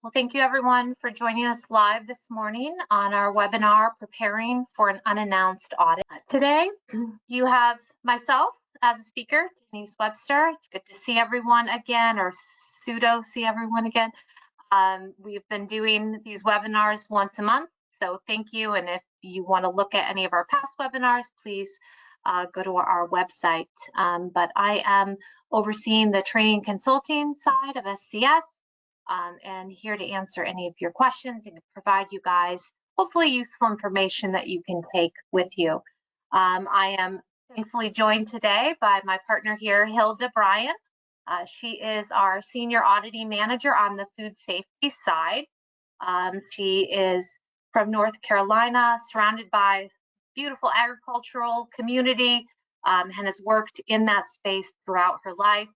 Well, thank you everyone for joining us live this morning on our webinar, Preparing for an Unannounced Audit. Today, you have myself as a speaker, Denise Webster. It's good to see everyone again, or pseudo see everyone again. We've been doing these webinars once a month, so thank you. And if you want to look at any of our past webinars, please go to our website. But I am overseeing the training consulting side of SCS. And here to answer any of your questions and provide you guys hopefully useful information that you can take with you. I am thankfully joined today by my partner here, Hilda Bryan. She is our senior auditing manager on the food safety side. She is from North Carolina, surrounded by beautiful agricultural community, and has worked in that space throughout her life.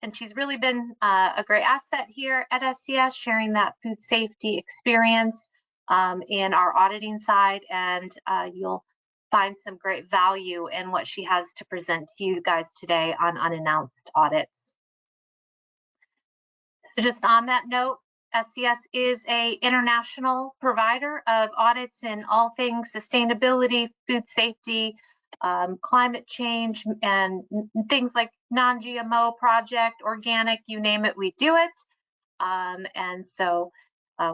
And she's really been a great asset here at SCS, sharing that food safety experience in our auditing side. And you'll find some great value in what she has to present to you guys today on unannounced audits. So just on that note, SCS is an international provider of audits in all things sustainability, food safety, climate change, and things like non-GMO project, organic, you name it, we do it. And so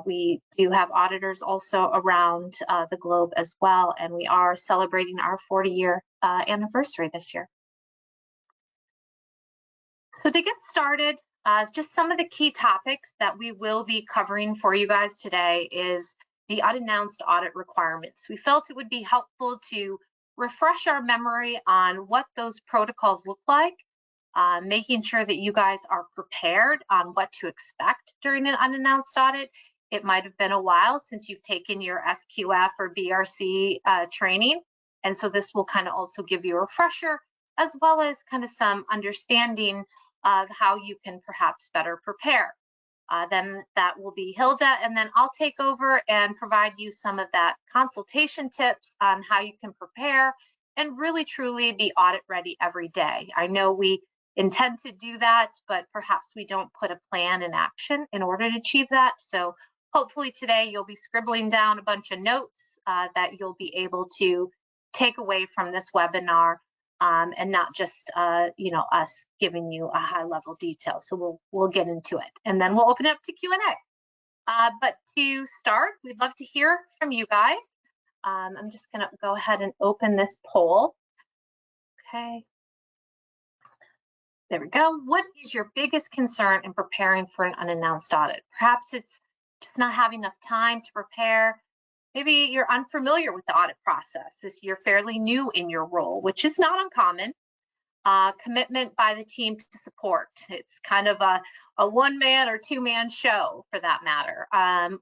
we do have auditors also around the globe as well, and we are celebrating our 40-year anniversary this year. So to get started, just some of the key topics that we will be covering for you guys today is the unannounced audit requirements. We felt it would be helpful to refresh our memory on what those protocols look like, making sure that you guys are prepared on what to expect during an unannounced audit. It might have been a while since you've taken your SQF or BRC training, and so this will kind of also give you a refresher, as well as kind of some understanding of how you can perhaps better prepare. Then that will be Hilda, and then I'll take over and provide you some of that consultation tips on how you can prepare and really truly be audit ready every day. I know we intend to do that, but perhaps we don't put a plan in action in order to achieve that. So hopefully today you'll be scribbling down a bunch of notes that you'll be able to take away from this webinar. And not just us giving you a high level detail. So we'll get into it, and then we'll open it up to Q&A. But to start, we'd love to hear from you guys. I'm just going to go ahead and open this poll. Okay. There we go. What is your biggest concern in preparing for an unannounced audit? Perhaps it's just not having enough time to prepare. Maybe you're unfamiliar with the audit process. You're fairly new in your role, which is not uncommon. Commitment by the team to support. It's kind of a one-man or two-man show for that matter,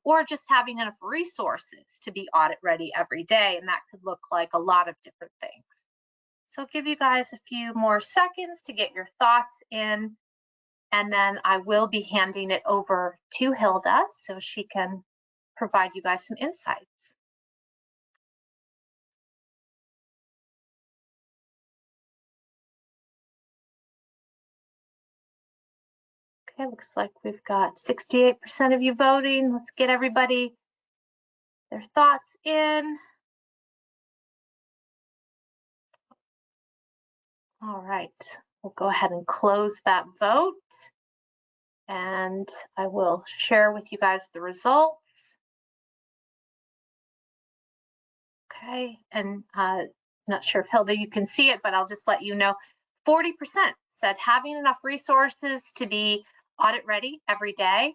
or just having enough resources to be audit ready every day, and that could look like a lot of different things. So I'll give you guys a few more seconds to get your thoughts in, and then I will be handing it over to Hilda so she can provide you guys some insights. Okay, looks like we've got 68% of you voting. Let's get everybody their thoughts in. All right, we'll go ahead and close that vote. And I will share with you guys the results. Okay, and not sure if Hilda, you can see it, but I'll just let you know, 40% said having enough resources to be audit ready every day,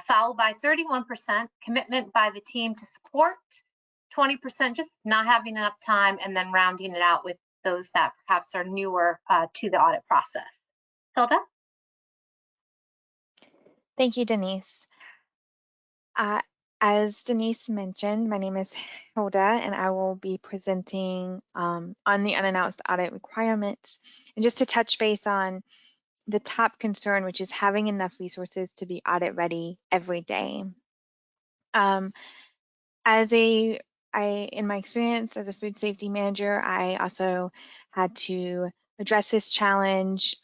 followed by 31% commitment by the team to support, 20% just not having enough time, and then rounding it out with those that perhaps are newer to the audit process. Hilda? Thank you, Denise. As Denise mentioned, my name is Hilda, and I will be presenting on the unannounced audit requirements. And just to touch base on the top concern, which is having enough resources to be audit ready every day. In my experience as a food safety manager, I also had to address this challenge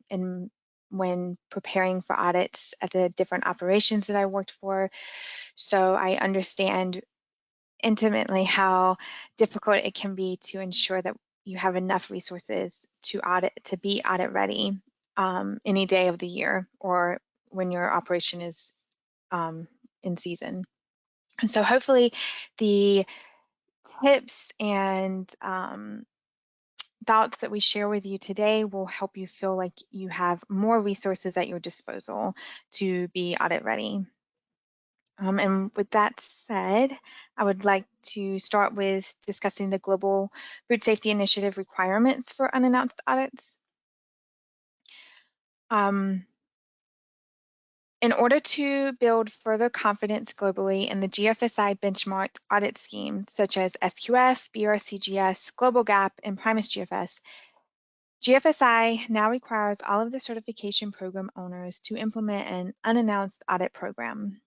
in when preparing for audits at the different operations that I worked for. So I understand intimately how difficult it can be to ensure that you have enough resources to be audit ready any day of the year or when your operation is in season. And so hopefully the tips and thoughts that we share with you today will help you feel like you have more resources at your disposal to be audit ready. And with that said, I would like to start with discussing the Global Food Safety Initiative requirements for unannounced audits. In order to build further confidence globally in the GFSI benchmarked audit schemes such as SQF, BRCGS, Global Gap, and Primus GFS, GFSI now requires all of the certification program owners to implement an unannounced audit program.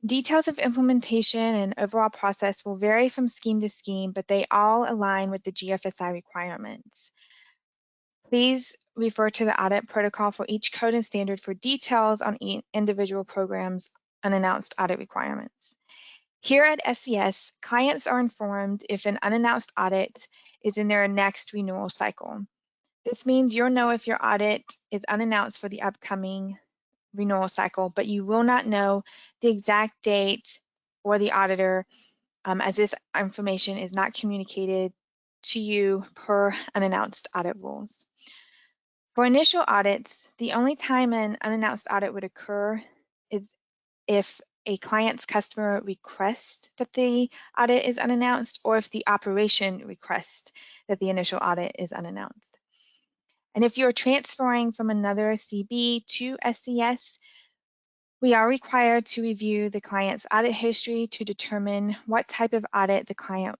Details of implementation and overall process will vary from scheme to scheme, but they all align with the GFSI requirements. Please refer to the audit protocol for each code and standard for details on individual programs' unannounced audit requirements. Here at SCS, clients are informed if an unannounced audit is in their next renewal cycle. This means you'll know if your audit is unannounced for the upcoming renewal cycle, but you will not know the exact date or the auditor, as this information is not communicated to you per unannounced audit rules. For initial audits, the only time an unannounced audit would occur is if a client's customer requests that the audit is unannounced or if the operation requests that the initial audit is unannounced. And if you're transferring from another CB to SCS, we are required to review the client's audit history to determine what type of audit the client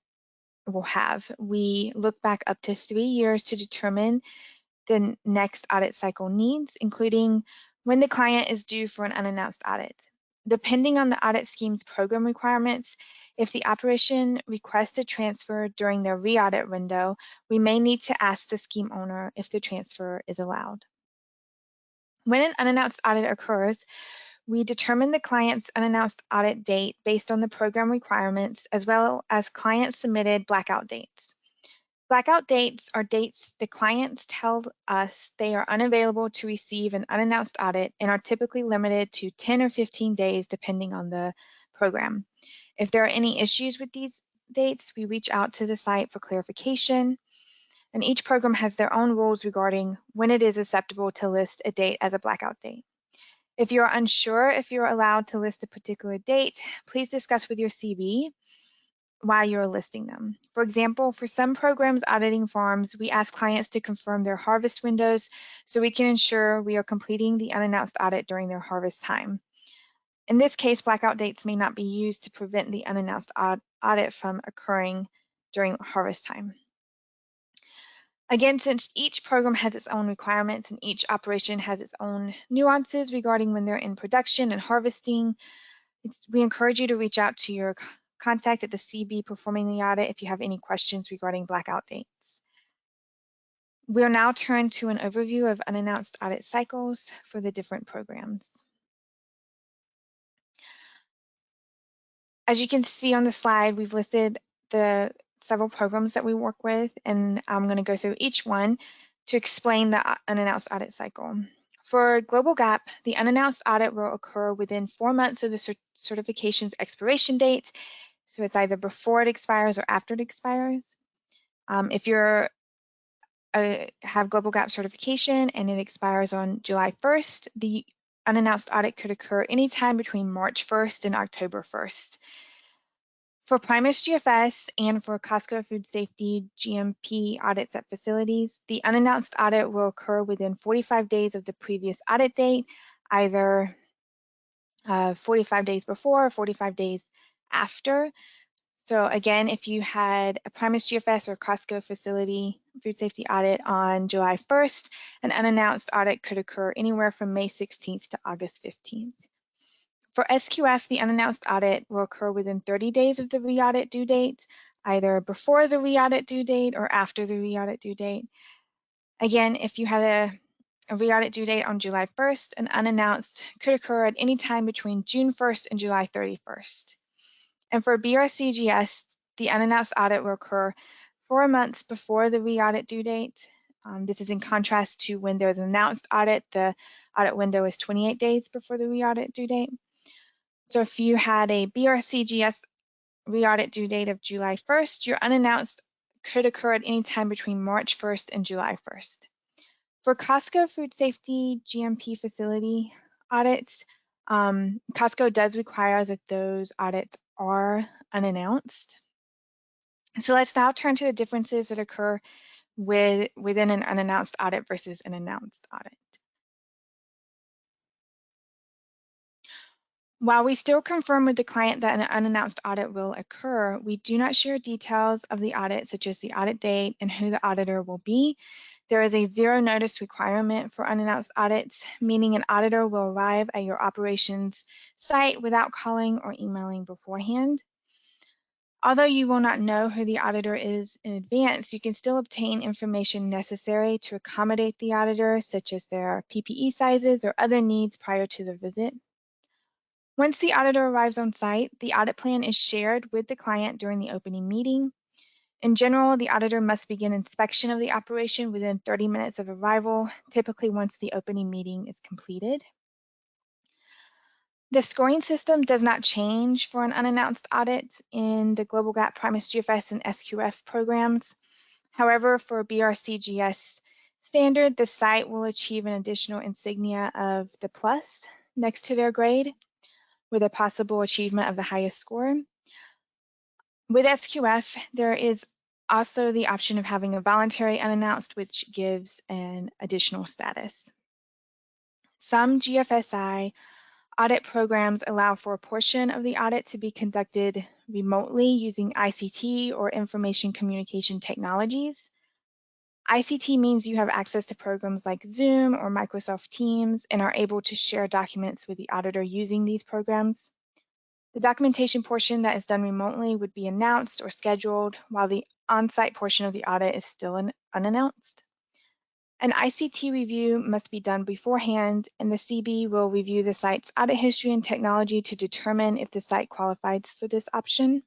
will have. We look back up to 3 years to determine the next audit cycle needs, including when the client is due for an unannounced audit. Depending on the audit scheme's program requirements, if the operation requests a transfer during their re-audit window, we may need to ask the scheme owner if the transfer is allowed. When an unannounced audit occurs, we determine the client's unannounced audit date based on the program requirements, as well as client-submitted blackout dates. Blackout dates are dates the clients tell us they are unavailable to receive an unannounced audit and are typically limited to 10 or 15 days depending on the program. If there are any issues with these dates, we reach out to the site for clarification, and each program has their own rules regarding when it is acceptable to list a date as a blackout date. If you're unsure if you're allowed to list a particular date, please discuss with your CB why you're listing them. For example, for some programs auditing farms, we ask clients to confirm their harvest windows so we can ensure we are completing the unannounced audit during their harvest time. In this case, blackout dates may not be used to prevent the unannounced audit from occurring during harvest time. Again, since each program has its own requirements and each operation has its own nuances regarding when they're in production and harvesting, we encourage you to reach out to your contact at the CB performing the audit if you have any questions regarding blackout dates. We'll now turn to an overview of unannounced audit cycles for the different programs. As you can see on the slide, we've listed the several programs that we work with, and I'm going to go through each one to explain the unannounced audit cycle. For Global Gap, the unannounced audit will occur within 4 months of the certification's expiration date. So it's either before it expires or after it expires. If you're have Global Gap certification and it expires on July 1st, the unannounced audit could occur anytime between March 1st and October 1st. For Primus GFS and for Costco Food Safety GMP audits at facilities, the unannounced audit will occur within 45 days of the previous audit date, either 45 days before or 45 days after. So again, if you had a Primus GFS or Costco facility food safety audit on July 1st, an unannounced audit could occur anywhere from May 16th to August 15th. For SQF, the unannounced audit will occur within 30 days of the re-audit due date, either before the re-audit due date or after the re-audit due date. Again, if you had a re-audit due date on July 1st, and unannounced could occur at any time between June 1st and July 31st. And for BRCGS, the unannounced audit will occur 4 months before the re-audit due date. This is in contrast to when there's an announced audit, the audit window is 28 days before the re-audit due date. So if you had a BRCGS re-audit due date of July 1st, your unannounced could occur at any time between March 1st and July 1st. For Costco food safety GMP facility audits, Costco does require that those audits are unannounced. So let's now turn to the differences that occur within an unannounced audit versus an announced audit. While we still confirm with the client that an unannounced audit will occur, we do not share details of the audit, such as the audit date and who the auditor will be. There is a zero notice requirement for unannounced audits, meaning an auditor will arrive at your operations site without calling or emailing beforehand. Although you will not know who the auditor is in advance, you can still obtain information necessary to accommodate the auditor, such as their PPE sizes or other needs prior to the visit. Once the auditor arrives on site, the audit plan is shared with the client during the opening meeting. In general, the auditor must begin inspection of the operation within 30 minutes of arrival, typically once the opening meeting is completed. The scoring system does not change for an unannounced audit in the Global Gap, Primus GFS, and SQF programs. However, for BRCGS standard, the site will achieve an additional insignia of the plus next to their grade, with a possible achievement of the highest score. With SQF, there is also the option of having a voluntary unannounced, which gives an additional status. Some GFSI audit programs allow for a portion of the audit to be conducted remotely using ICT or information communication technologies. ICT means you have access to programs like Zoom or Microsoft Teams and are able to share documents with the auditor using these programs. The documentation portion that is done remotely would be announced or scheduled, while the on-site portion of the audit is still unannounced. An ICT review must be done beforehand, and the CB will review the site's audit history and technology to determine if the site qualifies for this option.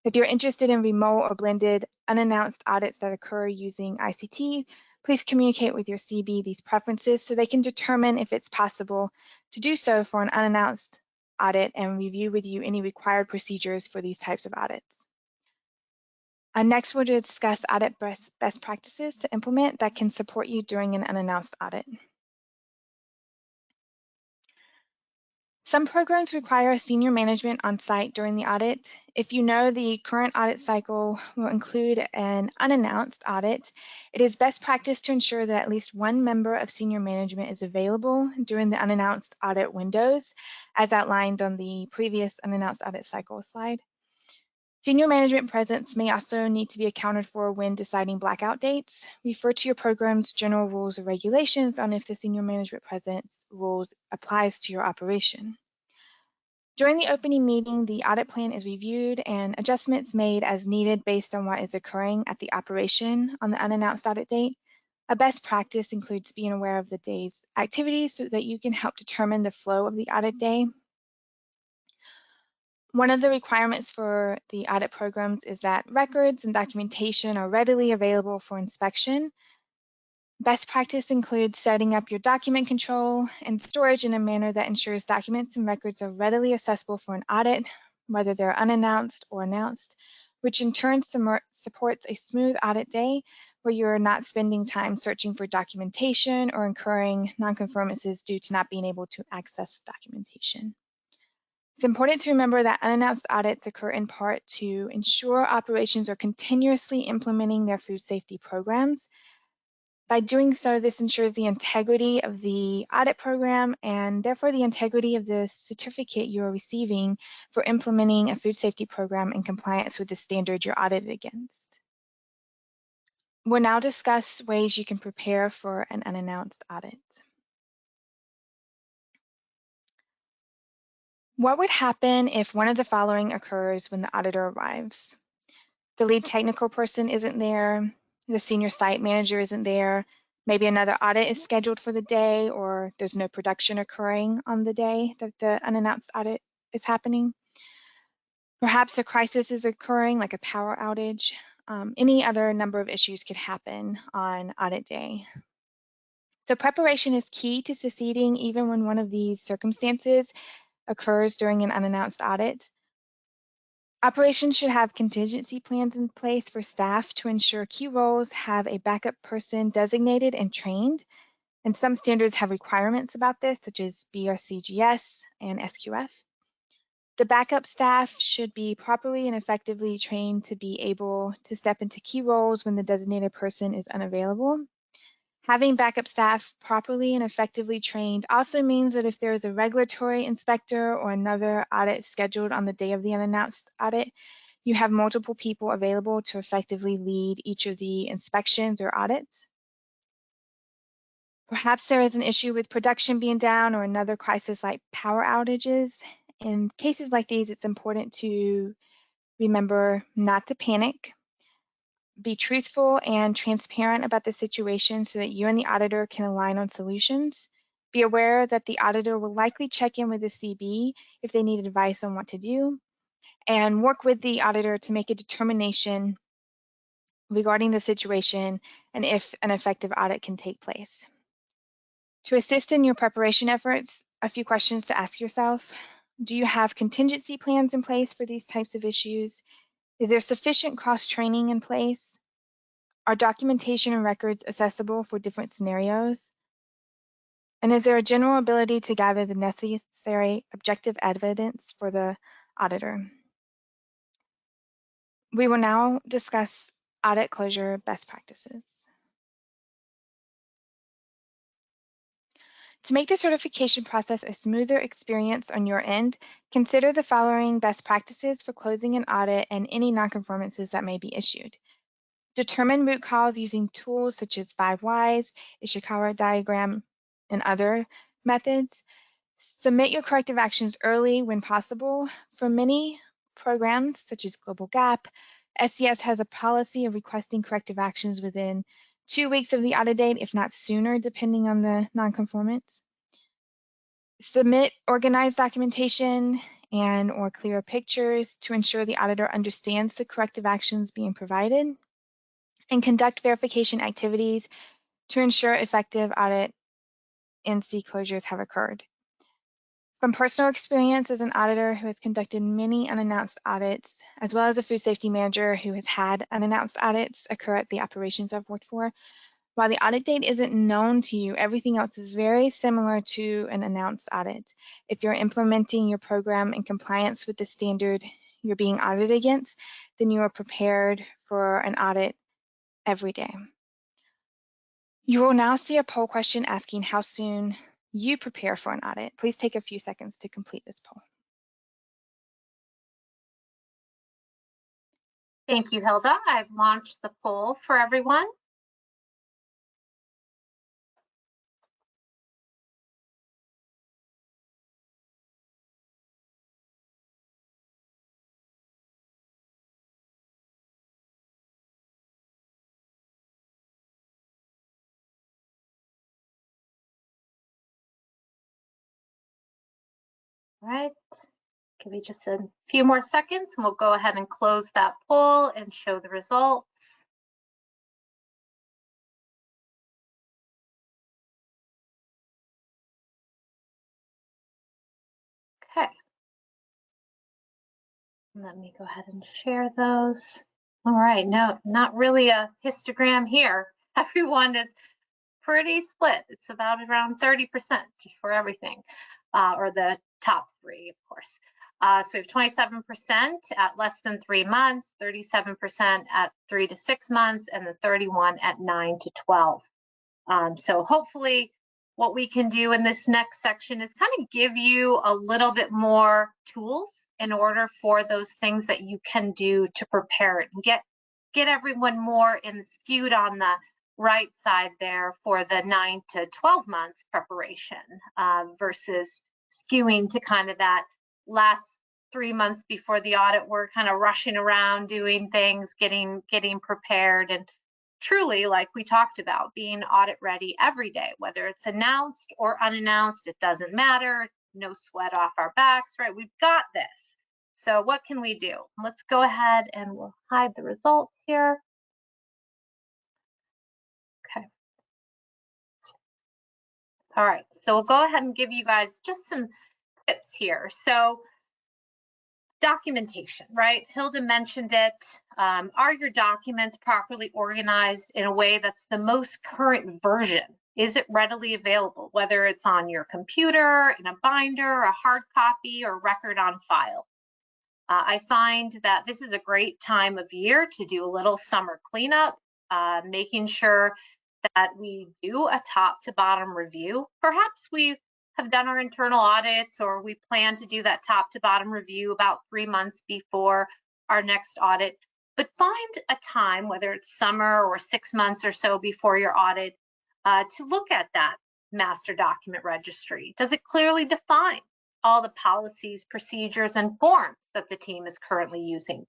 If you're interested in remote or blended unannounced audits that occur using ICT, please communicate with your CB these preferences so they can determine if it's possible to do so for an unannounced audit and review with you any required procedures for these types of audits. Next, we'll discuss audit best practices to implement that can support you during an unannounced audit. Some programs require senior management on site during the audit. If you know the current audit cycle will include an unannounced audit, it is best practice to ensure that at least one member of senior management is available during the unannounced audit windows, as outlined on the previous unannounced audit cycle slide. Senior management presence may also need to be accounted for when deciding blackout dates. Refer to your program's general rules or regulations on if the senior management presence rules applies to your operation. During the opening meeting, the audit plan is reviewed and adjustments made as needed based on what is occurring at the operation on the unannounced audit date. A best practice includes being aware of the day's activities so that you can help determine the flow of the audit day. One of the requirements for the audit programs is that records and documentation are readily available for inspection. Best practice includes setting up your document control and storage in a manner that ensures documents and records are readily accessible for an audit, whether they're unannounced or announced, which in turn supports a smooth audit day where you're not spending time searching for documentation or incurring nonconformances due to not being able to access documentation. It's important to remember that unannounced audits occur in part to ensure operations are continuously implementing their food safety programs. By doing so, this ensures the integrity of the audit program and therefore the integrity of the certificate you are receiving for implementing a food safety program in compliance with the standard you're audited against. We'll now discuss ways you can prepare for an unannounced audit. What would happen if one of the following occurs when the auditor arrives? The lead technical person isn't there, the senior site manager isn't there, Maybe another audit is scheduled for the day, or there's no production occurring on the day that the unannounced audit is happening. Perhaps a crisis is occurring, like a power outage. Any other number of issues could happen on audit day. So preparation is key to succeeding even when one of these circumstances occurs during an unannounced audit. Operations should have contingency plans in place for staff to ensure key roles have a backup person designated and trained. And some standards have requirements about this, such as BRCGS and SQF. The backup staff should be properly and effectively trained to be able to step into key roles when the designated person is unavailable. Having backup staff properly and effectively trained also means that if there is a regulatory inspector or another audit scheduled on the day of the unannounced audit, you have multiple people available to effectively lead each of the inspections or audits. Perhaps there is an issue with production being down or another crisis like power outages. In cases like these, it's important to remember not to panic, be truthful and transparent about the situation so that you and the auditor can align on solutions. Be aware that the auditor will likely check in with the CB if they need advice on what to do, and work with the auditor to make a determination regarding the situation and if an effective audit can take place. To assist in your preparation efforts, a few questions to ask yourself. Do you have contingency plans in place for these types of issues? Is there sufficient cross-training in place? Are documentation and records accessible for different scenarios? And is there a general ability to gather the necessary objective evidence for the auditor? We will now discuss audit closure best practices. To make the certification process a smoother experience on your end, consider the following best practices for closing an audit and any nonconformances that may be issued. Determine root cause using tools such as 5 Whys, Ishikawa diagram, and other methods. Submit your corrective actions early when possible. For many programs, such as Global Gap, SCS has a policy of requesting corrective actions within 2 weeks of the audit date, if not sooner, depending on the nonconformance. Submit organized documentation and or clearer pictures to ensure the auditor understands the corrective actions being provided, and conduct verification activities to ensure effective audit NC closures have occurred. From personal experience as an auditor who has conducted many unannounced audits, as well as a food safety manager who has had unannounced audits occur at the operations I've worked for, while the audit date isn't known to you, everything else is very similar to an announced audit. If you're implementing your program in compliance with the standard you're being audited against, then you are prepared for an audit every day. You will now see a poll question asking how soon you prepare for an audit. Please take a few seconds to complete this poll. Thank you, Hilda. I've launched the poll for everyone. All right, give me just a few more seconds and we'll go ahead and close that poll and show the results. Okay. Let me go ahead and share those. All right, no, not really a histogram here. Everyone is pretty split. It's about around 30% for everything, or the top 3, of course. So we have 27% at less than 3 months, 37% at 3 to 6 months, and the 31 at 9 to 12. So hopefully what we can do in this next section is kind of give you a little bit more tools in order for those things that you can do to prepare it and get everyone more skewed on the right side there for the 9 to 12 months preparation versus skewing to kind of that last 3 months before the audit. We're kind of rushing around doing things, getting prepared, and truly, like we talked about, being audit ready every day, whether it's announced or unannounced, it doesn't matter. No sweat off our backs, right? We've got this. So what can we do? Let's go ahead and we'll hide the results here. Okay. All right, so we'll go ahead and give you guys just some tips here. So documentation, right? Hilda mentioned it. Are your documents properly organized in a way that's the most current version? Is it readily available, whether it's on your computer, in a binder, a hard copy, or record on file? I find that this is a great time of year to do a little summer cleanup, making sure that we do a top to bottom review. Perhaps we have done our internal audits, or we plan to do that top to bottom review about 3 months before our next audit. But find a time, whether it's summer or 6 months or so before your audit, to look at that master document registry. Does it clearly define all the policies, procedures, and forms that the team is currently using?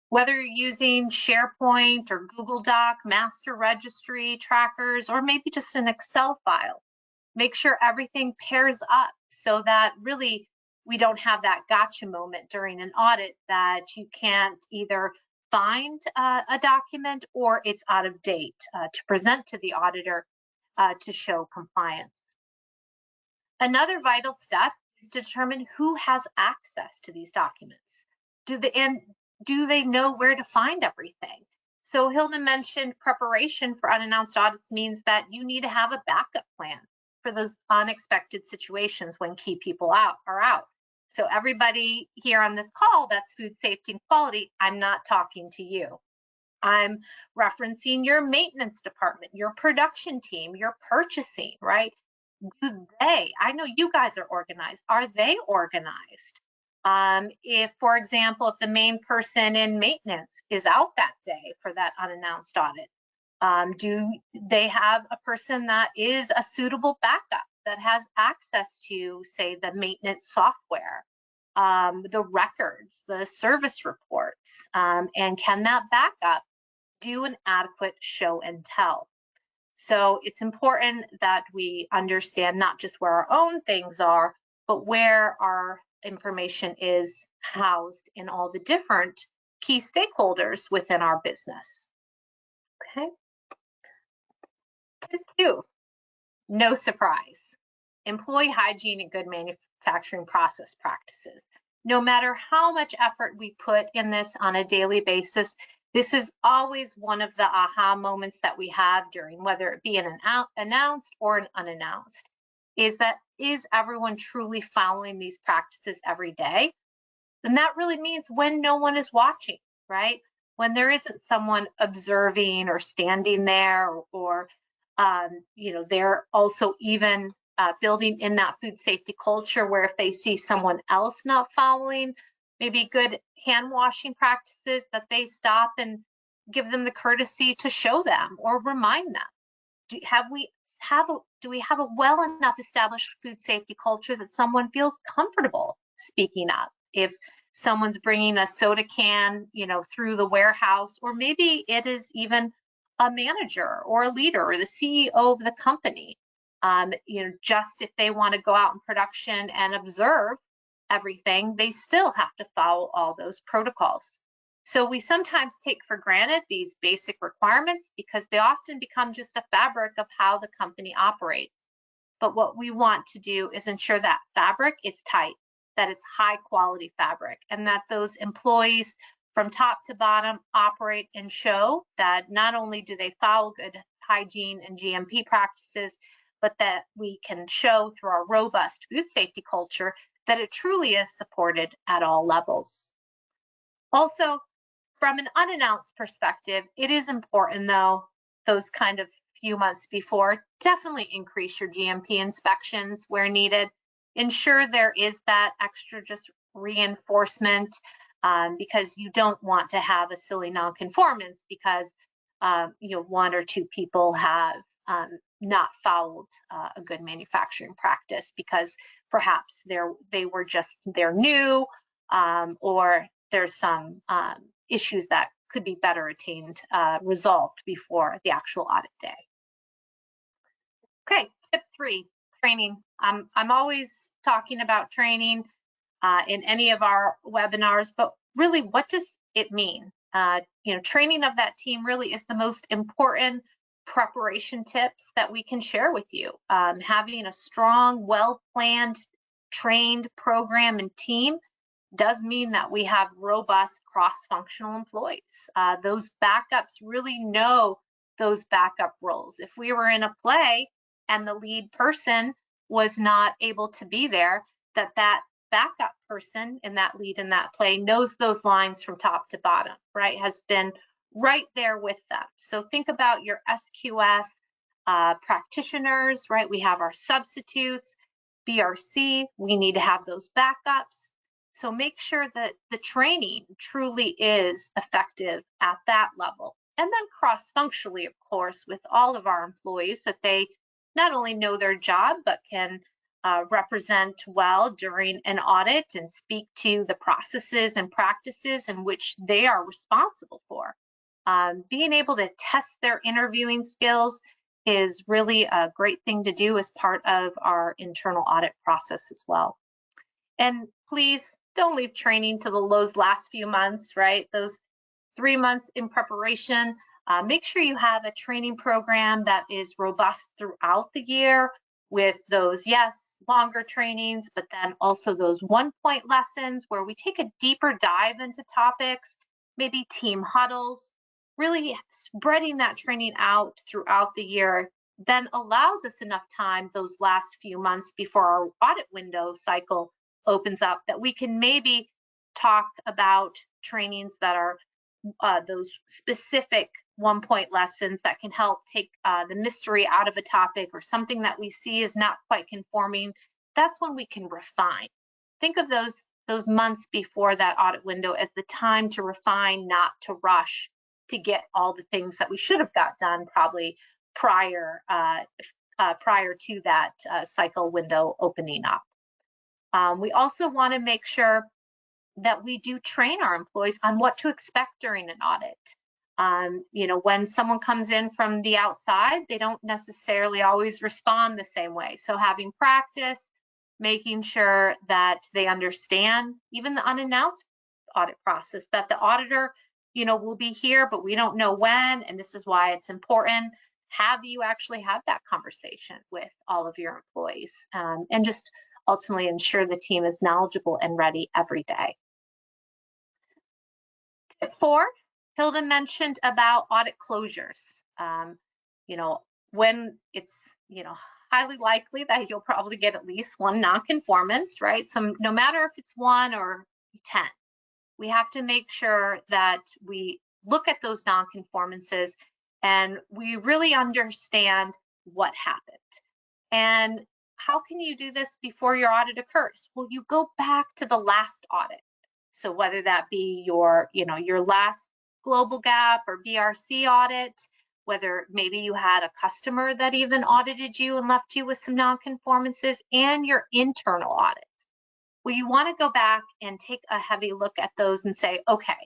Whether you're using SharePoint or Google Doc, master registry trackers, or maybe just an Excel file, make sure everything pairs up so that really we don't have that gotcha moment during an audit that you can't either find a document or it's out of date to present to the auditor to show compliance. Another vital step is to determine who has access to these documents. Do they know where to find everything? So Hilda mentioned preparation for unannounced audits means that you need to have a backup plan for those unexpected situations when key people are out. So everybody here on this call that's food safety and quality, I'm not talking to you. I'm referencing your maintenance department, your production team, your purchasing, right? I know you guys are organized. Are they organized? If, for example, if the main person in maintenance is out that day for that unannounced audit, do they have a person that is a suitable backup that has access to, say, the maintenance software, the records, the service reports, and can that backup do an adequate show and tell? So it's important that we understand not just where our own things are, but where our information is housed in all the different key stakeholders within our business. Okay. Tip 2, no surprise. Employee hygiene and good manufacturing process practices. No matter how much effort we put in this on a daily basis, this is always one of the aha moments that we have during, whether it be an announced or an unannounced, is everyone truly following these practices every day? Then that really means when no one is watching, right? When there isn't someone observing or standing there, or they're also even building in that food safety culture where if they see someone else not following, maybe good hand washing practices, that they stop and give them the courtesy to show them or remind them. Do we have a well enough established food safety culture that someone feels comfortable speaking up? If someone's bringing a soda can, through the warehouse, or maybe it is even a manager or a leader or the CEO of the company, just if they want to go out in production and observe everything, they still have to follow all those protocols. So we sometimes take for granted these basic requirements because they often become just a fabric of how the company operates. But what we want to do is ensure that fabric is tight, that it's high quality fabric, and that those employees from top to bottom operate and show that not only do they follow good hygiene and GMP practices, but that we can show through our robust food safety culture that it truly is supported at all levels. Also, from an unannounced perspective, it is important, though, those kind of few months before, definitely increase your GMP inspections where needed. Ensure there is that extra just reinforcement, because you don't want to have a silly nonconformance because one or two people have not followed a good manufacturing practice because perhaps they're new, or there's some issues that could be better attained, resolved before the actual audit day. Okay, tip 3, training. I'm always talking about training in any of our webinars, but really, what does it mean? Training of that team really is the most important preparation tips that we can share with you. Having a strong, well-planned, trained program and team does mean that we have robust cross-functional employees. Those backups really know those backup roles. If we were in a play and the lead person was not able to be there, that backup person in that lead in that play knows those lines from top to bottom, right? Has been right there with them. So think about your SQF practitioners, right? We have our substitutes, BRC, we need to have those backups. So make sure that the training truly is effective at that level. And then cross-functionally, of course, with all of our employees, that they not only know their job, but can represent well during an audit and speak to the processes and practices in which they are responsible for. Being able to test their interviewing skills is really a great thing to do as part of our internal audit process as well. And please don't leave training to those last few months, right? Those 3 months in preparation. Make sure you have a training program that is robust throughout the year with those, yes, longer trainings, but then also those one-point lessons where we take a deeper dive into topics, maybe team huddles. Really spreading that training out throughout the year then allows us enough time those last few months before our audit window cycle opens up that we can maybe talk about trainings that are those specific one-point lessons that can help take the mystery out of a topic or something that we see is not quite conforming. That's when we can refine. Think of those months before that audit window as the time to refine, not to rush to get all the things that we should have got done probably prior to that cycle window opening up. We also want to make sure that we do train our employees on what to expect during an audit. When someone comes in from the outside, they don't necessarily always respond the same way. So having practice, making sure that they understand even the unannounced audit process, that the auditor, will be here, but we don't know when, and this is why it's important. Have you actually had that conversation with all of your employees, and just ultimately ensure the team is knowledgeable and ready every day. Tip 4, Hilda mentioned about audit closures. When it's, highly likely that you'll probably get at least one nonconformance, right? So no matter if it's 1 or 10, we have to make sure that we look at those nonconformances and we really understand what happened. And how can you do this before your audit occurs? Well, you go back to the last audit. So whether that be your last global gap or BRC audit, whether maybe you had a customer that even audited you and left you with some nonconformances, and your internal audits. Well, you want to go back and take a heavy look at those and say, okay,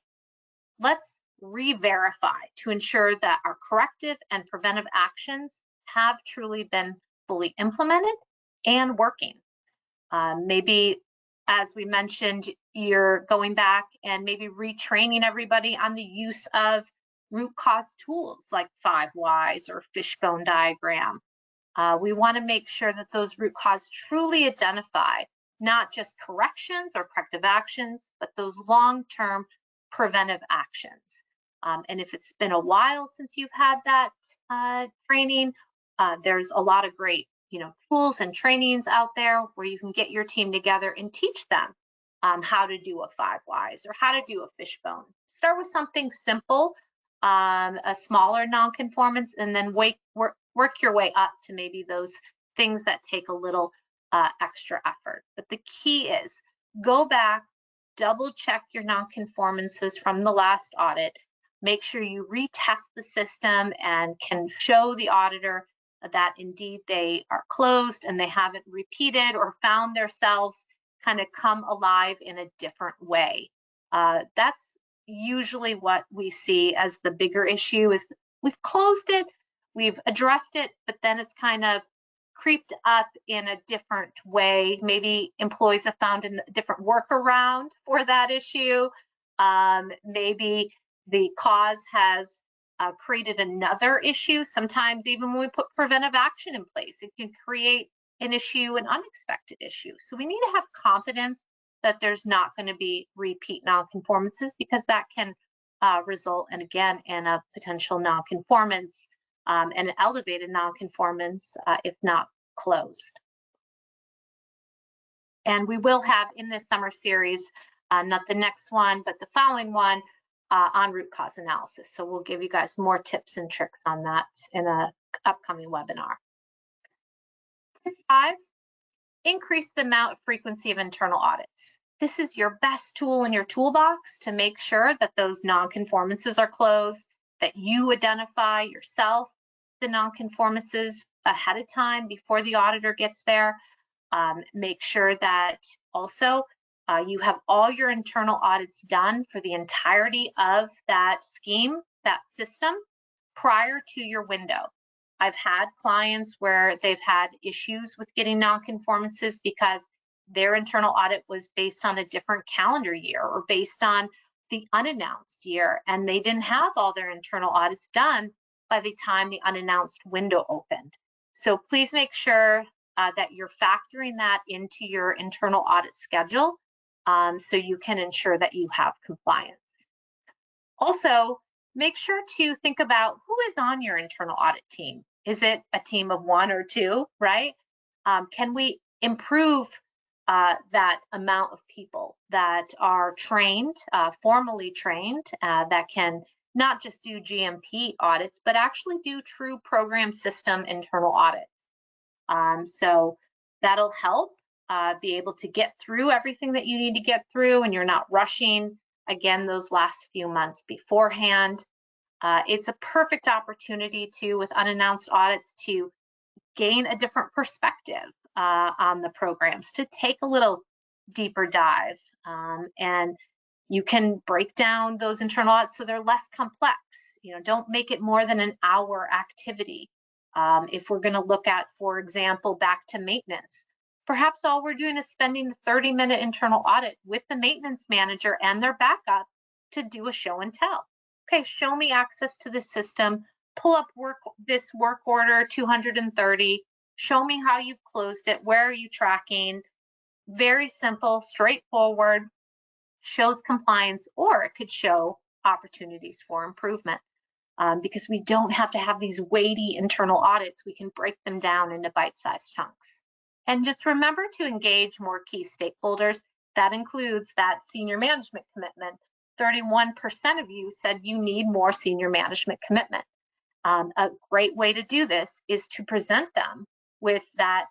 let's re-verify to ensure that our corrective and preventive actions have truly been fully implemented and working. Maybe, as we mentioned, you're going back and maybe retraining everybody on the use of root cause tools like 5 whys or fishbone diagram. We want to make sure that those root cause truly identify not just corrections or corrective actions, but those long-term preventive actions. And if it's been a while since you've had that training, there's a lot of great tools and trainings out there where you can get your team together and teach them how to do a 5 whys or how to do a fishbone. Start with something simple, a smaller nonconformance, and then work your way up to maybe those things that take a little extra effort. But the key is go back, double check your nonconformances from the last audit, make sure you retest the system and can show the auditor that indeed they are closed and they haven't repeated or found themselves kind of come alive in a different way. That's usually what we see as the bigger issue is we've closed it, we've addressed it, but then it's kind of creeped up in a different way. Maybe employees have found a different workaround for that issue. Maybe the cause has created another issue. Sometimes even when we put preventive action in place, it can create an issue, an unexpected issue. So we need to have confidence that there's not going to be repeat nonconformances, because that can result in, again, in a potential nonconformance and an elevated nonconformance if not closed. And we will have in this summer series, not the next one, but the following one on root cause analysis. So we'll give you guys more tips and tricks on that in an upcoming webinar. Tip 5, increase the amount of frequency of internal audits. This is your best tool in your toolbox to make sure that those nonconformances are closed, that you identify yourself the nonconformances ahead of time before the auditor gets there. Make sure that also you have all your internal audits done for the entirety of that scheme, that system, prior to your window. I've had clients where they've had issues with getting nonconformances because their internal audit was based on a different calendar year or based on the unannounced year, and they didn't have all their internal audits done by the time the unannounced window opened. So please make sure that you're factoring that into your internal audit schedule so you can ensure that you have compliance. Also, make sure to think about who is on your internal audit team. Is it a team of 1 or 2, right? Can we improve that amount of people that are trained, formally trained, that can not just do GMP audits, but actually do true program system internal audits. So that'll help be able to get through everything that you need to get through, and you're not rushing, again, those last few months beforehand. It's a perfect opportunity to, with unannounced audits, to gain a different perspective on the programs, to take a little deeper dive. And you can break down those internal audits so they're less complex. You know, don't make it more than an hour activity. If we're going to look at, for example, back to maintenance, perhaps all we're doing is spending a 30-minute internal audit with the maintenance manager and their backup to do a show and tell. Okay, show me access to the system, pull up this work order 230, show me how you've closed it, where are you tracking? Very simple, straightforward, shows compliance, or it could show opportunities for improvement. Because we don't have to have these weighty internal audits, we can break them down into bite-sized chunks. And just remember to engage more key stakeholders. That includes that senior management commitment. 31% of you said you need more senior management commitment. A great way to do this is to present them with that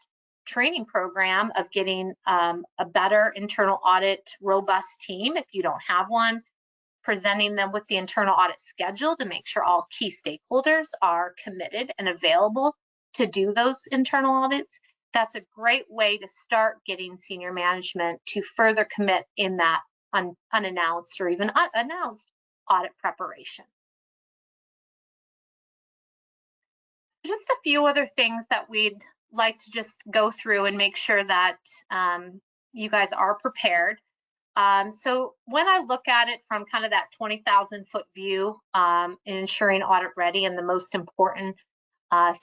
training program of getting a better internal audit robust team if you don't have one, presenting them with the internal audit schedule to make sure all key stakeholders are committed and available to do those internal audits. That's a great way to start getting senior management to further commit in that unannounced or even announced audit preparation. Just a few other things that we'd like to just go through and make sure that you guys are prepared. So when I look at it from kind of that 20,000 foot view, in ensuring audit ready, and the most important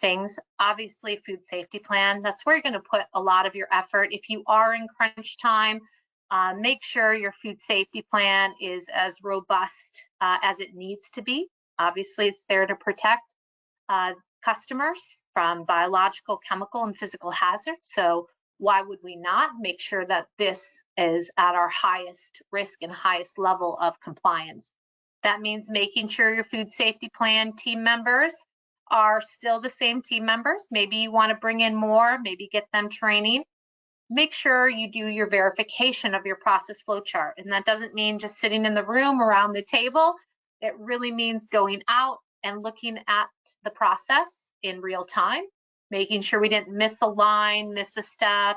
things, obviously food safety plan, that's where you're going to put a lot of your effort. If you are in crunch time, make sure your food safety plan is as robust as it needs to be. Obviously, it's there to protect customers from biological, chemical, and physical hazards. So why would we not make sure that this is at our highest risk and highest level of compliance? That means making sure your food safety plan team members are still the same team members. Maybe you want to bring in more, maybe get them training. Make sure you do your verification of your process flow chart. And that doesn't mean just sitting in the room around the table. It really means going out and looking at the process in real time, making sure we didn't miss a line, miss a step,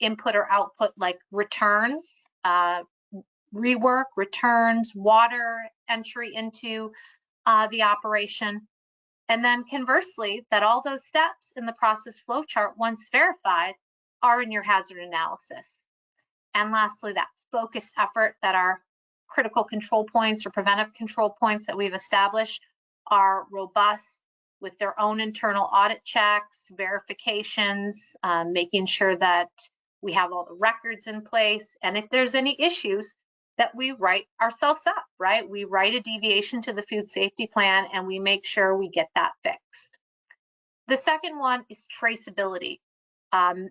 input or output like returns. rework, returns, water entry into the operation. And then conversely, that all those steps in the process flow chart, once verified, are in your hazard analysis. And lastly, that focused effort that our critical control points or preventive control points that we've established are robust with their own internal audit checks, verifications, making sure that we have all the records in place. And if there's any issues, that we write ourselves up, right? We write a deviation to the food safety plan and we make sure we get that fixed. The second one is traceability.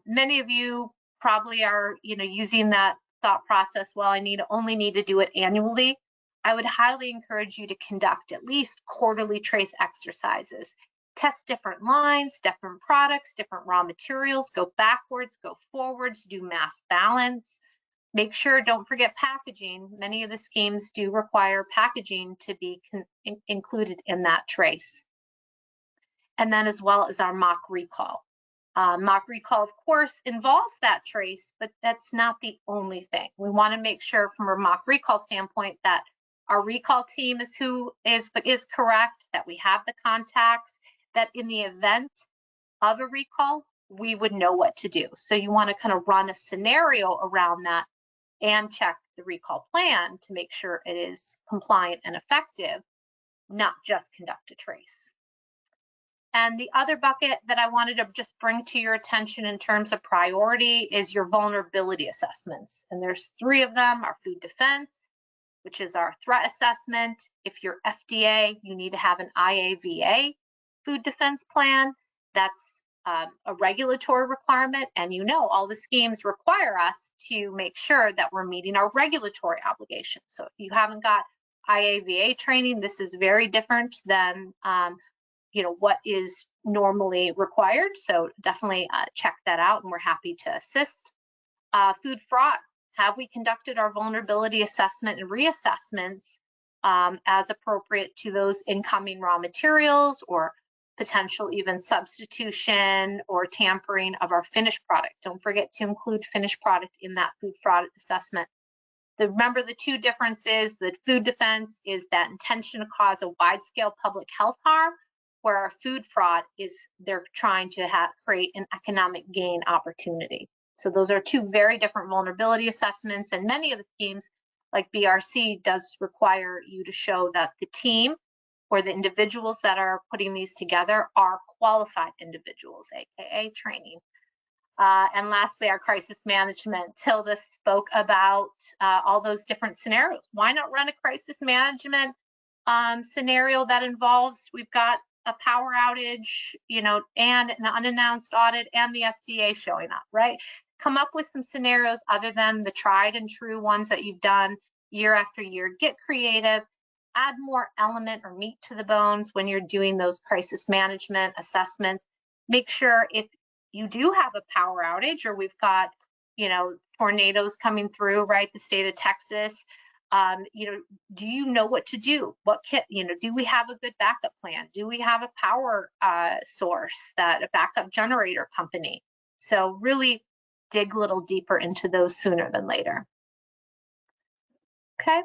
Many of you probably are, using that thought process, well, I only need to do it annually. I would highly encourage you to conduct at least quarterly trace exercises. Test different lines, different products, different raw materials, go backwards, go forwards, do mass balance. Make sure, don't forget packaging. Many of the schemes do require packaging to be included in that trace. And then as well as our mock recall. Mock recall, of course, involves that trace, but that's not the only thing. We want to make sure from a mock recall standpoint that our recall team is who is correct, that we have the contacts, that in the event of a recall, we would know what to do. So you want to kind of run a scenario around that and check the recall plan to make sure it is compliant and effective, not just conduct a trace. And the other bucket that I wanted to just bring to your attention in terms of priority is your vulnerability assessments. And there's 3 of them: our food defense, which is our threat assessment. If you're FDA, you need to have an IAVA food defense plan. That's a regulatory requirement, and all the schemes require us to make sure that we're meeting our regulatory obligations. So if you haven't got IAVA training, this is very different than what is normally required. So definitely check that out, and we're happy to assist. Food fraud. Have we conducted our vulnerability assessment and reassessments as appropriate to those incoming raw materials, or potential even substitution or tampering of our finished product? Don't forget to include finished product in that food fraud assessment. Remember the 2 differences. The food defense is that intention to cause a wide-scale public health harm, where our food fraud is they're trying to create an economic gain opportunity. So those are 2 very different vulnerability assessments, and many of the schemes like BRC does require you to show that the team or the individuals that are putting these together are qualified individuals, aka training. And lastly, our crisis management. Tilda spoke about all those different scenarios. Why not run a crisis management scenario that involves, we've got a power outage, and an unannounced audit and the FDA showing up, right? Come up with some scenarios other than the tried and true ones that you've done year after year. Get creative, add more element or meat to the bones when you're doing those crisis management assessments. Make sure if you do have a power outage, or we've got, tornadoes coming through, right? The state of Texas, do you know what to do? Do we have a good backup plan? Do we have a power source, a backup generator company? So really dig a little deeper into those sooner than later. Okay.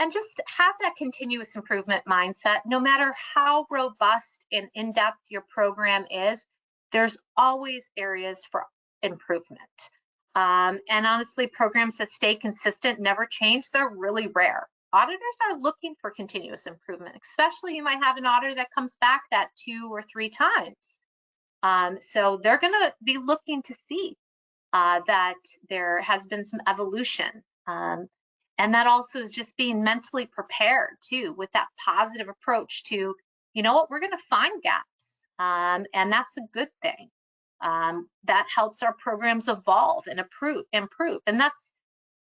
And just have that continuous improvement mindset. No matter how robust and in-depth your program is, there's always areas for improvement. And honestly, programs that stay consistent, never change, they're really rare. Auditors are looking for continuous improvement, especially you might have an auditor that comes back that 2 or 3 times. So they're going to be looking to see that there has been some evolution. And that also is just being mentally prepared too, with that positive approach to, we're going to find gaps. And that's a good thing. That helps our programs evolve and improve. And that's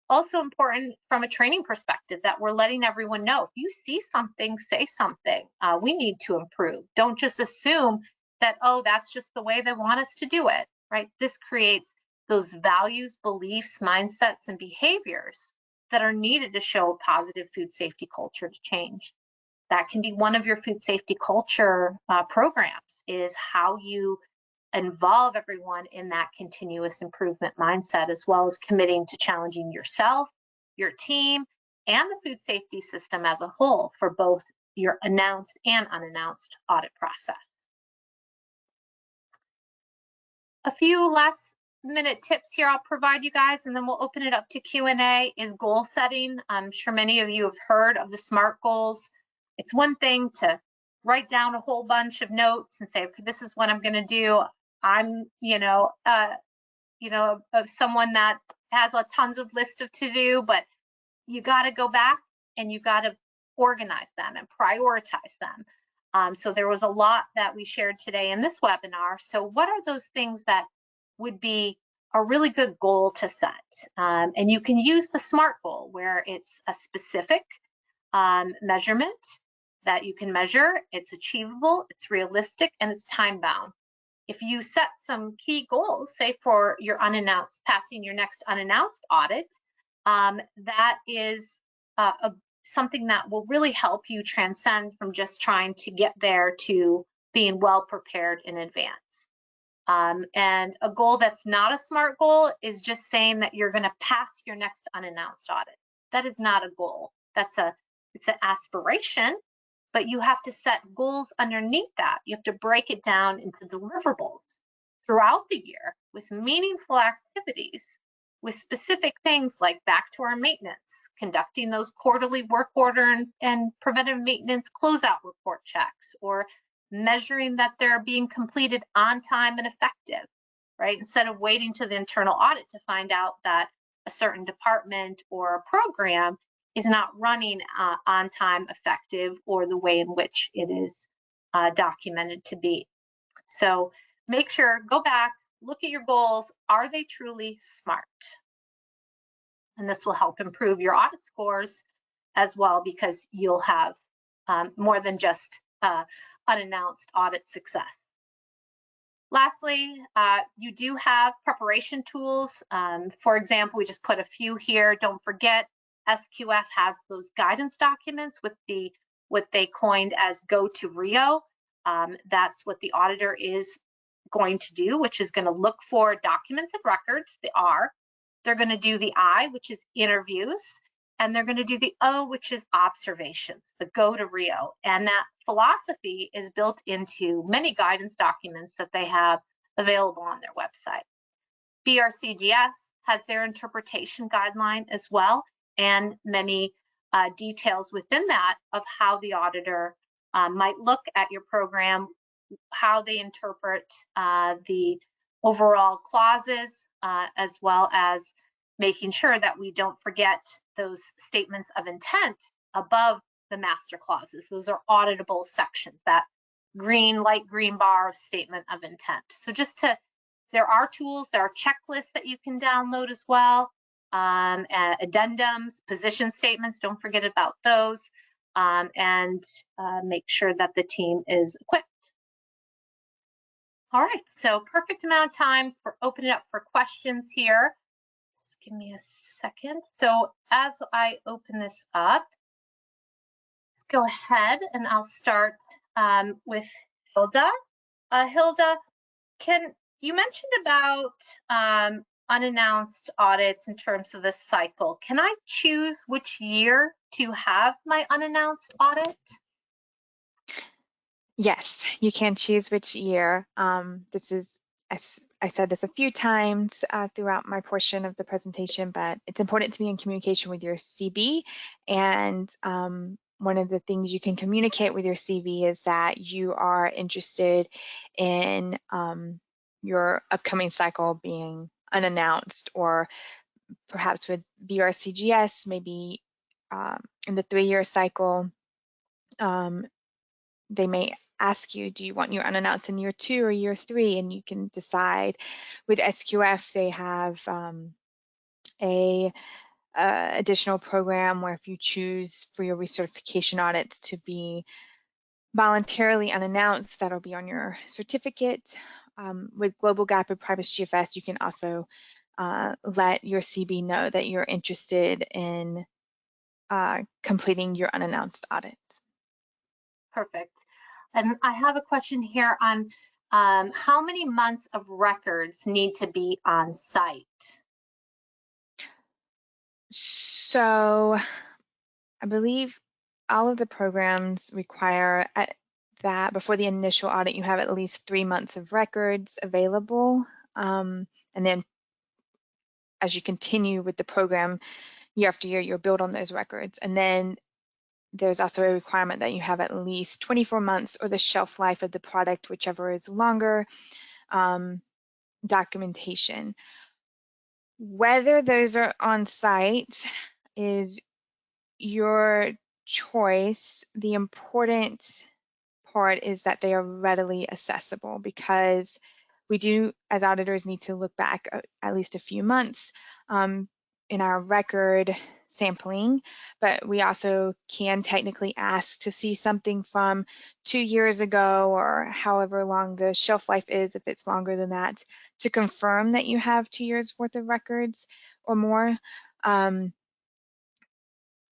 also important from a training perspective, that we're letting everyone know, if you see something, say something. We need to improve. Don't just assume that, that's just the way they want us to do it, right? This creates those values, beliefs, mindsets, and behaviors that are needed to show a positive food safety culture to change. That can be one of your food safety culture programs, is how you involve everyone in that continuous improvement mindset, as well as committing to challenging yourself your team, and the food safety system as a whole for both your announced and unannounced audit process. A few last minute tips here I'll provide you guys, and then we'll open it up to Q&A, is goal setting. I'm sure many of you have heard of the SMART goals. It's one thing to write down a whole bunch of notes and say, okay, this is what I'm going to do. I'm, of someone that has a tons of list of to do, but you got to go back and you got to organize them and prioritize them. So there was a lot that we shared today in this webinar. So what are those things that would be a really good goal to set? And you can use the SMART goal, where it's a specific measurement that you can measure, it's achievable, it's realistic, and it's time bound. If you set some key goals, say for your unannounced, passing your next unannounced audit, that is something that will really help you transcend from just trying to get there to being well prepared in advance. And a goal that's not a SMART goal is just saying that you're going to pass your next unannounced audit. That is not a goal. It's an aspiration, but you have to set goals underneath that. You have to break it down into deliverables throughout the year with meaningful activities, with specific things like back to our maintenance, conducting those quarterly work order and preventive maintenance closeout report checks, or measuring that they're being completed on time and effective, right? Instead of waiting to the internal audit to find out that a certain department or a program is not running on time, effective, or the way in which it is documented to be. So make sure, go back, look at your goals. Are they truly SMART? And this will help improve your audit scores as well, because you'll have more than just unannounced audit success. Lastly, you do have preparation tools. For example, we just put a few here. Don't forget, SQF has those guidance documents with what they coined as go to Rio. That's what the auditor is going to do, which is going to look for documents and records, the R. They're going to do the I, which is interviews, and they're going to do the O, which is observations, the go to Rio. And that philosophy is built into many guidance documents that they have available on their website. BRCGS has their interpretation guideline as well, and many details within that of how the auditor might look at your program, how they interpret the overall clauses, as well as making sure that we don't forget those statements of intent above the master clauses. Those are auditable sections, that light green bar of statement of intent. So there are tools, there are checklists that you can download as well, addendums, position statements, don't forget about those, and make sure that the team is equipped. All right, so perfect amount of time for opening up for questions here. Just give me a second. So as I open this up, go ahead and I'll start with Hilda. Hilda, you mentioned about unannounced audits in terms of the cycle. Can I choose which year to have my unannounced audit? Yes, you can choose which year. This is, I said this a few times throughout my portion of the presentation, but it's important to be in communication with your CB. And one of the things you can communicate with your CB is that you are interested in your upcoming cycle being unannounced, or perhaps with BRCGS, maybe in the 3-year cycle, they may ask you, do you want your unannounced in year 2 or year 3? And you can decide. With SQF, they have a additional program where if you choose for your recertification audits to be voluntarily unannounced, that'll be on your certificate. With Global Gap and Privacy GFS, you can also let your CB know that you're interested in completing your unannounced audit. Perfect. And I have a question here on how many months of records need to be on site? So I believe all of the programs require that before the initial audit, you have at least 3 months of records available. And then as you continue with the program year after year, you'll build on those records. And then there's also a requirement that you have at least 24 months or the shelf life of the product, whichever is longer, documentation. Whether those are on site is your choice. The important part is that they are readily accessible, because we do, as auditors, need to look back at least a few months in our record sampling, but we also can technically ask to see something from 2 years ago or however long the shelf life is, if it's longer than that, to confirm that you have 2 years worth of records or more.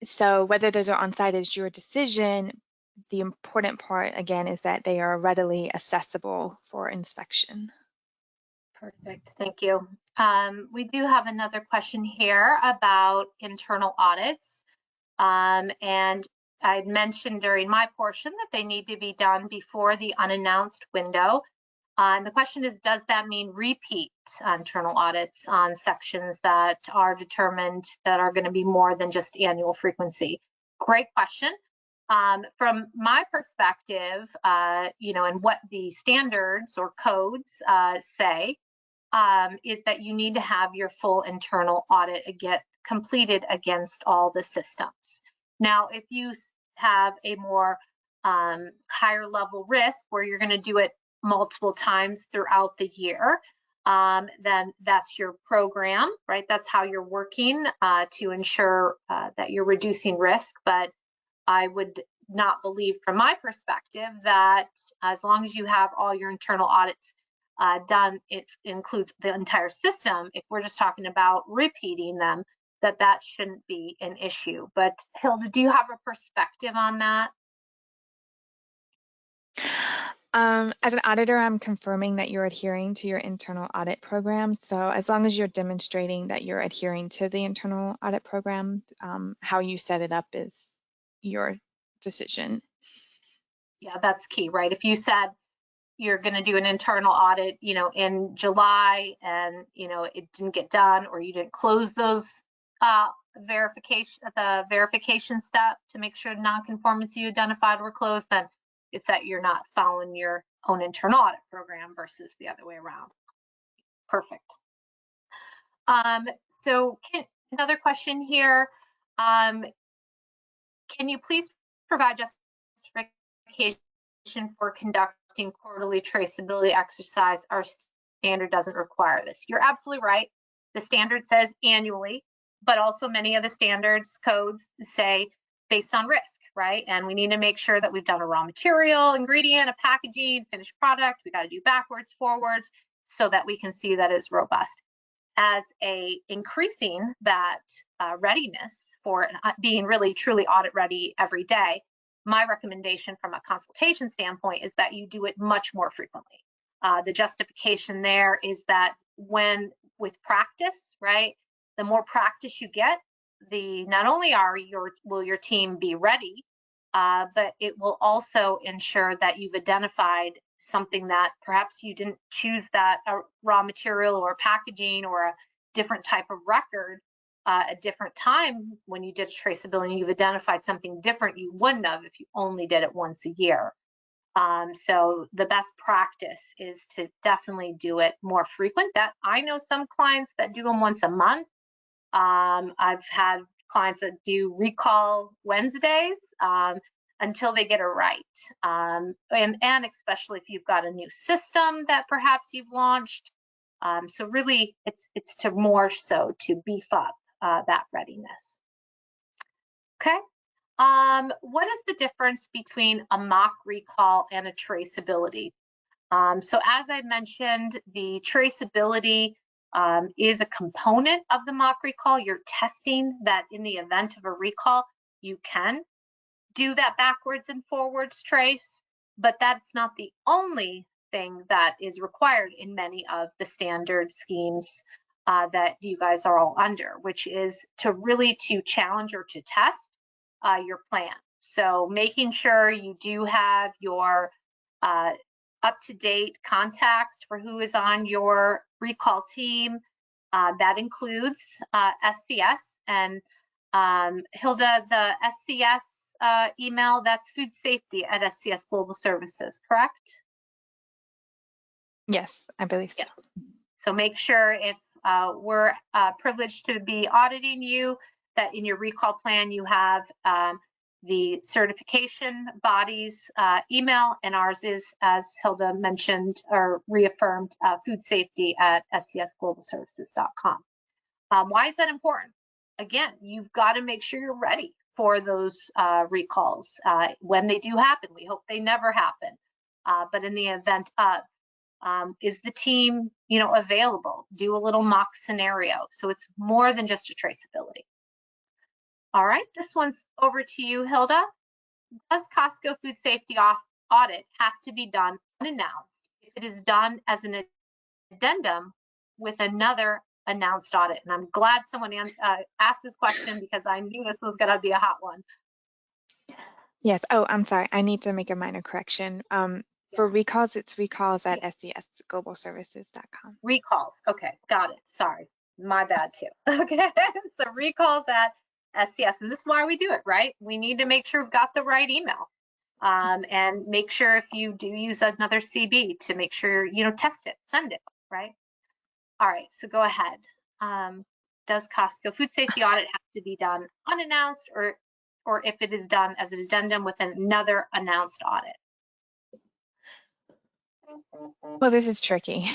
So whether those are on site is your decision. The important part, again, is that they are readily accessible for inspection. Perfect, thank you. We do have another question here about internal audits. And I mentioned during my portion that they need to be done before the unannounced window. And the question is, does that mean repeat internal audits on sections that are determined that are going to be more than just annual frequency? Great question. From my perspective, and what the standards or codes say, is that you need to have your full internal audit completed against all the systems. Now, if you have a more higher level risk where you're going to do it multiple times throughout the year, then that's your program, right? That's how you're working to ensure that you're reducing risk. But I would not believe, from my perspective, that as long as you have all your internal audits done, it includes the entire system. If we're just talking about repeating them, that shouldn't be an issue. But Hilda, do you have a perspective on that? As an auditor, I'm confirming that you're adhering to your internal audit program. So as long as you're demonstrating that you're adhering to the internal audit program, how you set it up is your decision. Yeah, that's key, right? If you said you're going to do an internal audit, in July, and it didn't get done, or you didn't close those verification step to make sure non-conformity you identified were closed, then it's that you're not following your own internal audit program versus the other way around. Perfect. So another question here. Can you please provide justification for conducting quarterly traceability exercise? Our standard doesn't require this. You're absolutely right. The standard says annually, but also many of the standards codes say based on risk, right? And we need to make sure that we've done a raw material, ingredient, a packaging, finished product. We got to do backwards, forwards, so that we can see that it's robust. As increasing that readiness for being really truly audit ready every day, my recommendation from a consultation standpoint is that you do it much more frequently. The justification there is that with practice, right, the more practice you get, not only will your team be ready, but it will also ensure that you've identified something that perhaps you didn't choose that raw material or packaging or a different type of record a different time when you did a traceability, and you've identified something different you wouldn't have if you only did it once a year. So the best practice is to definitely do it more frequent. That I know some clients that do them once a month. I've had clients that do recall Wednesdays until they get it right. And especially if you've got a new system that perhaps you've launched. So really it's to more so to beef up that readiness. Okay. What is the difference between a mock recall and a traceability? So as I mentioned, the traceability is a component of the mock recall. You're testing that in the event of a recall, you can do that backwards and forwards trace, but that's not the only thing that is required in many of the standard schemes that you guys are all under, which is to challenge or to test your plan. So making sure you do have your up-to-date contacts for who is on your recall team. That includes SCS. And Hilda, the SCS email, that's food safety at SCS Global Services, correct? Yes, I believe so. Yes. So make sure if we're privileged to be auditing you, that in your recall plan you have the certification body's email, and ours is, as Hilda mentioned or reaffirmed, food safety at scsglobalservices.com. Why is that important? Again, you've got to make sure you're ready for those recalls when they do happen. We hope they never happen, but in the event of, is the team, available? Do a little mock scenario. So it's more than just a traceability. All right, this one's over to you, Hilda. Does Costco food safety audit have to be done unannounced if it is done as an addendum with another announced audit? And I'm glad someone asked this question because I knew this was going to be a hot one. Yes. Oh, I'm sorry. I need to make a minor correction. For recalls, it's recalls at scsglobalservices.com. Recalls. Okay, got it. Sorry, my bad too. Okay, so recalls at SCS, and this is why we do it, right? We need to make sure we've got the right email, and make sure if you do use another CB to make sure test it, send it, right? All right, so go ahead. Does Costco food safety audit have to be done unannounced, or if it is done as an addendum with another announced audit? Well, this is tricky.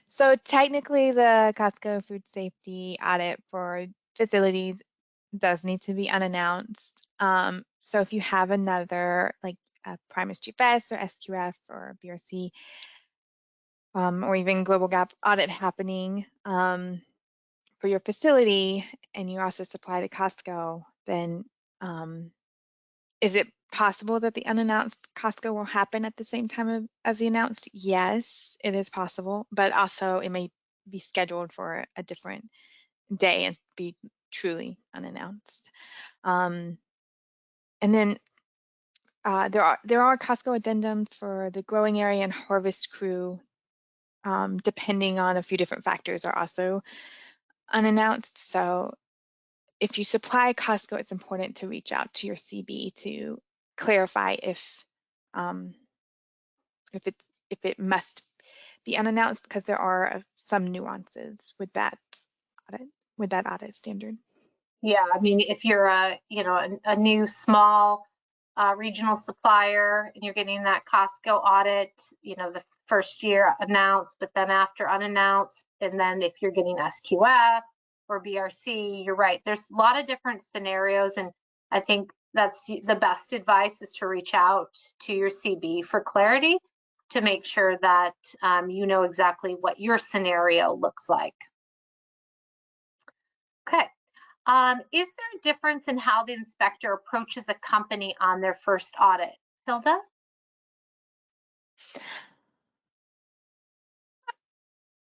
So technically, the Costco food safety audit for facilities does need to be unannounced. So if you have another, like a Primus GFS or SQF or BRC, or even Global Gap audit happening for your facility, and you also supply to Costco, then is it possible that the unannounced Costco will happen at the same time as the announced? Yes, it is possible, but also it may be scheduled for a different day and be truly unannounced. And then there are Costco addendums for the growing area and harvest crew, depending on a few different factors, are also unannounced. So if you supply Costco, it's important to reach out to your CB to clarify if it must be unannounced, because there are some nuances with that audit standard. Yeah, I mean, if you're a new small regional supplier and you're getting that Costco audit, the first year announced, but then after unannounced, and then if you're getting SQF or BRC, you're right. There's a lot of different scenarios, and I think that's the best advice is to reach out to your CB for clarity to make sure that you know exactly what your scenario looks like. Okay. Is there a difference in how the inspector approaches a company on their first audit? Hilda?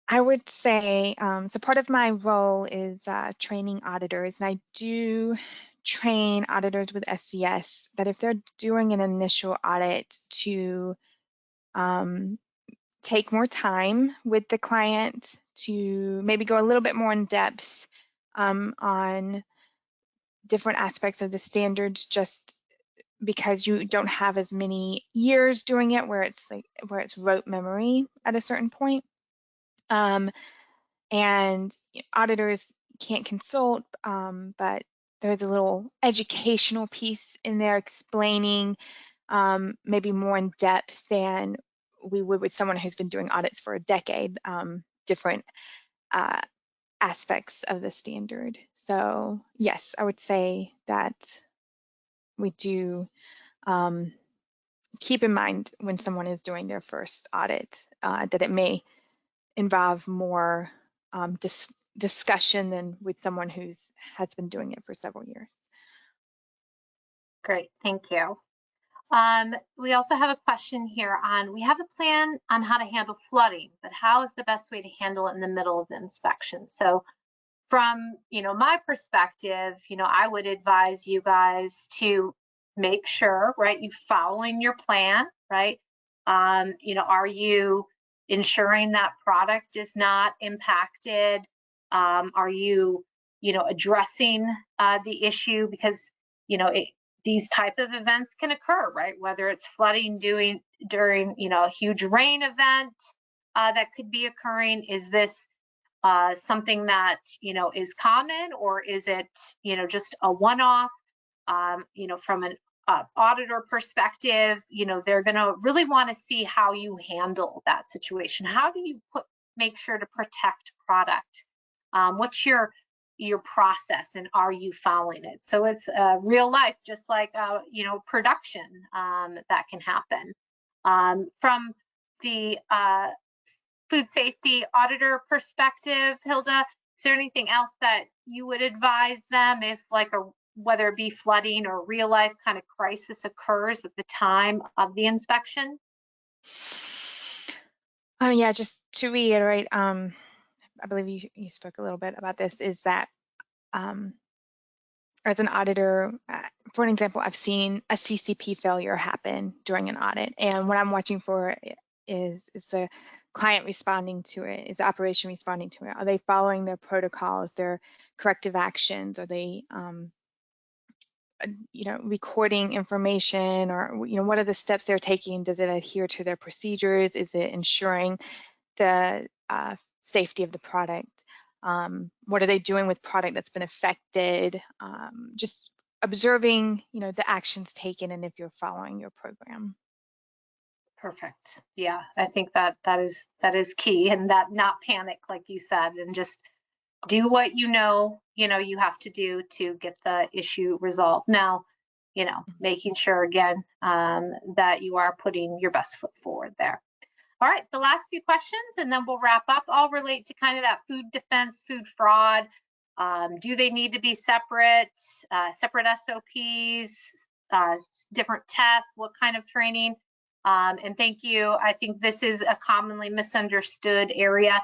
I would say, so part of my role is training auditors, and I do train auditors with SCS that if they're doing an initial audit to take more time with the client to maybe go a little bit more in depth on different aspects of the standards, just because you don't have as many years doing it where it's rote memory at a certain point. And auditors can't consult, but there's a little educational piece in there explaining maybe more in depth than we would with someone who's been doing audits for a decade, different aspects of the standard. So yes, I would say that we do keep in mind when someone is doing their first audit that it may involve more discussion than with someone has been doing it for several years. Great, thank you. We also have a question here on, we have a plan on how to handle flooding, but how is the best way to handle it in the middle of the inspection? So from, my perspective, I would advise you guys to make sure, right, you're following your plan, right? Are you ensuring that product is not impacted? Are you, addressing the issue? Because, these type of events can occur, right? Whether it's flooding during, a huge rain event that could be occurring. Is this something that, is common, or is it, just a one-off? From an auditor perspective, they're going to really want to see how you handle that situation. How do you make sure to protect product? What's your process, and are you following it? So it's real life, just like production that can happen. From the food safety auditor perspective, Hilda, is there anything else that you would advise them if, like, whether it be flooding or real life kind of crisis occurs at the time of the inspection? Yeah, just to reiterate, I believe you spoke a little bit about this, is that as an auditor, for an example, I've seen a CCP failure happen during an audit, and what I'm watching for is the client responding to it, is the operation responding to it? Are they following their protocols, their corrective actions? Are they recording information, or what are the steps they're taking? Does it adhere to their procedures? Is it ensuring the safety of the product? What are they doing with product that's been affected? Just observing, the actions taken, and if you're following your program. Perfect. Yeah, I think that is key, and that not panic, like you said, and just do what you have to do to get the issue resolved. Now, making sure again that you are putting your best foot forward there. All right, the last few questions, and then we'll wrap up, all relate to kind of that food defense, food fraud. Do they need to be separate SOPs, different tests? What kind of training? And thank you. I think this is a commonly misunderstood area.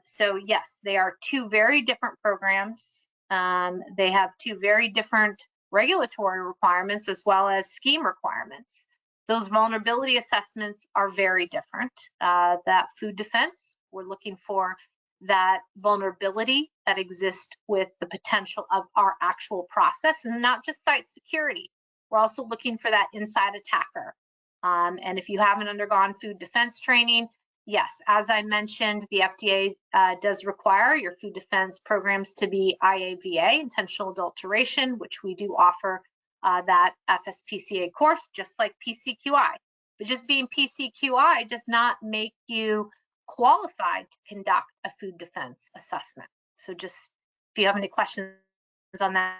So yes, they are two very different programs. They have two very different regulatory requirements as well as scheme requirements. Those vulnerability assessments are very different. That food defense, we're looking for that vulnerability that exists with the potential of our actual process, and not just site security. We're also looking for that inside attacker. And if you haven't undergone food defense training, yes, as I mentioned, the FDA does require your food defense programs to be IAVA, intentional adulteration, which we do offer that FSPCA course, just like PCQI. But just being PCQI does not make you qualified to conduct a food defense assessment. So just, if you have any questions on that,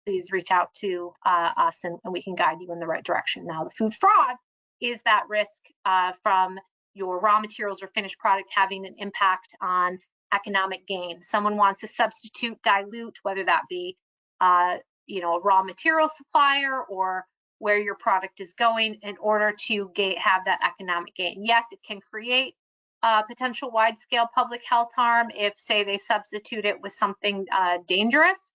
please reach out to us, and we can guide you in the right direction. Now, the food fraud is that risk from your raw materials or finished product having an impact on economic gain. Someone wants to substitute, dilute, whether that be a raw material supplier or where your product is going, in order to have that economic gain. Yes, it can create potential wide-scale public health harm if, say, they substitute it with something dangerous,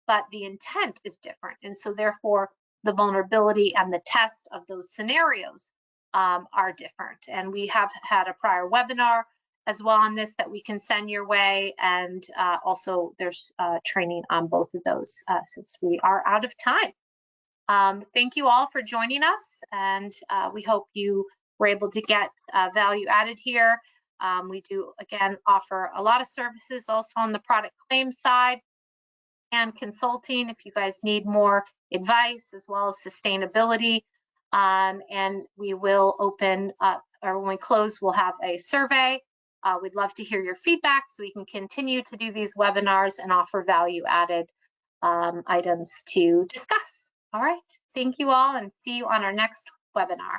but the intent is different. And so therefore, the vulnerability and the test of those scenarios are different. And we have had a prior webinar as well on this that we can send your way. And also there's training on both of those since we are out of time. Thank you all for joining us, and we hope you were able to get value added here. We do, again, offer a lot of services also on the product claim side and consulting if you guys need more advice, as well as sustainability. And we will open up, or when we close, we'll have a survey. We'd love to hear your feedback so we can continue to do these webinars and offer value added items to discuss. All right, thank you all, and see you on our next webinar.